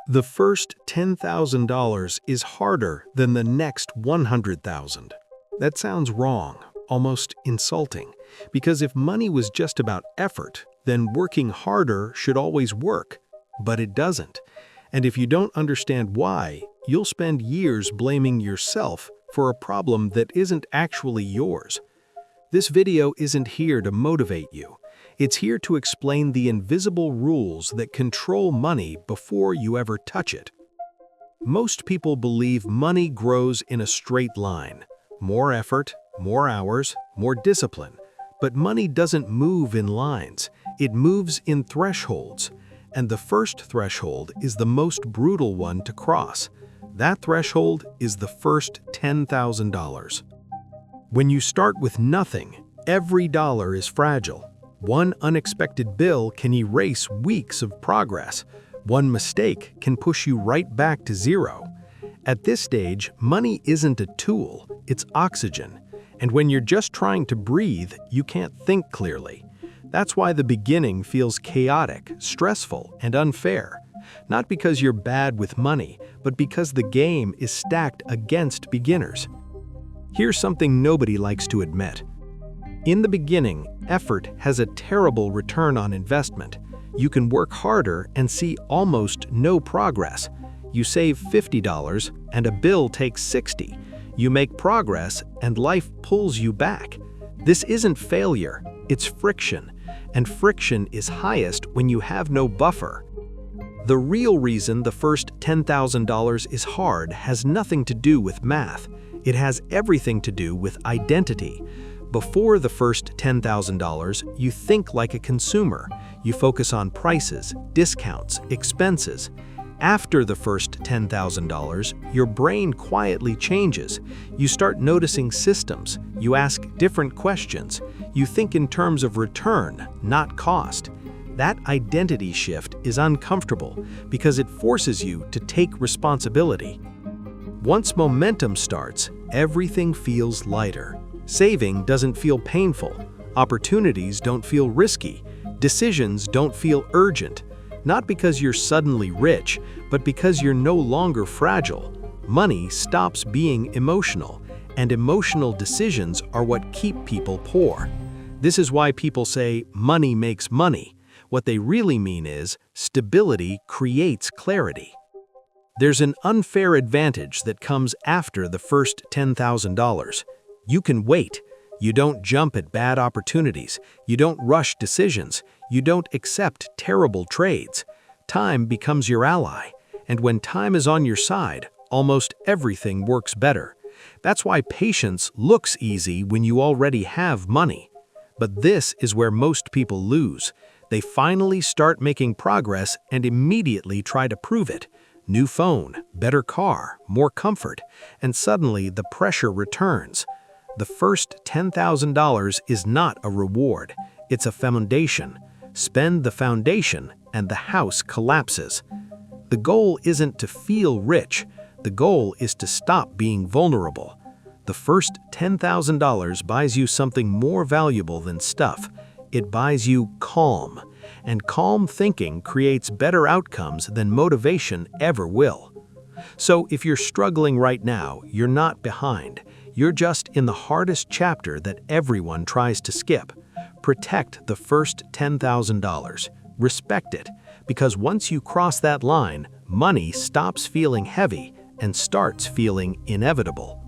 The first $10,000 is harder than the next 100,000. That sounds wrong, almost insulting, because if money was just about effort, then working harder should always work. But it doesn't. And if you don't understand why, you'll spend years blaming yourself for a problem that isn't actually yours. This video isn't here to motivate you. It's here to explain the invisible rules that control money before you ever touch it. Most people believe money grows in a straight line. More effort, more hours, more discipline. But money doesn't move in lines. It moves in thresholds. And the first threshold is the most brutal one to cross. That threshold is the first $10,000. When you start with nothing, every dollar is fragile. One unexpected bill can erase weeks of progress. One mistake can push you right back to zero. At this stage, money isn't a tool, it's oxygen. And when you're just trying to breathe, you can't think clearly. That's why the beginning feels chaotic, stressful, and unfair. Not because you're bad with money, but because the game is stacked against beginners. Here's something nobody likes to admit. In the beginning, effort has a terrible return on investment. You can work harder and see almost no progress. You save $50 and a bill takes $60. You make progress and life pulls you back. This isn't failure, it's friction. And friction is highest when you have no buffer. The real reason the first $10,000 is hard has nothing to do with math. It has everything to do with identity. Before the first $10,000, you think like a consumer. You focus on prices, discounts, expenses. After the first $10,000, your brain quietly changes. You start noticing systems. You ask different questions. You think in terms of return, not cost. That identity shift is uncomfortable because it forces you to take responsibility. Once momentum starts, everything feels lighter. Saving doesn't feel painful. Opportunities don't feel risky. Decisions don't feel urgent. Not because you're suddenly rich, but because you're no longer fragile. Money stops being emotional, and emotional decisions are what keep people poor. This is why people say money makes money. What they really mean is stability creates clarity. There's an unfair advantage that comes after the first $10,000. You can wait. You don't jump at bad opportunities. You don't rush decisions. You don't accept terrible trades. Time becomes your ally. And when time is on your side, almost everything works better. That's why patience looks easy when you already have money. But this is where most people lose. They finally start making progress and immediately try to prove it. New phone, better car, more comfort, and suddenly the pressure returns. The first $10,000 is not a reward, it's a foundation. Spend the foundation and the house collapses. The goal isn't to feel rich, the goal is to stop being vulnerable. The first $10,000 buys you something more valuable than stuff. It buys you calm, and calm thinking creates better outcomes than motivation ever will. So if you're struggling right now, you're not behind. You're just in the hardest chapter that everyone tries to skip. Protect the first $10,000. Respect it, because once you cross that line, money stops feeling heavy and starts feeling inevitable.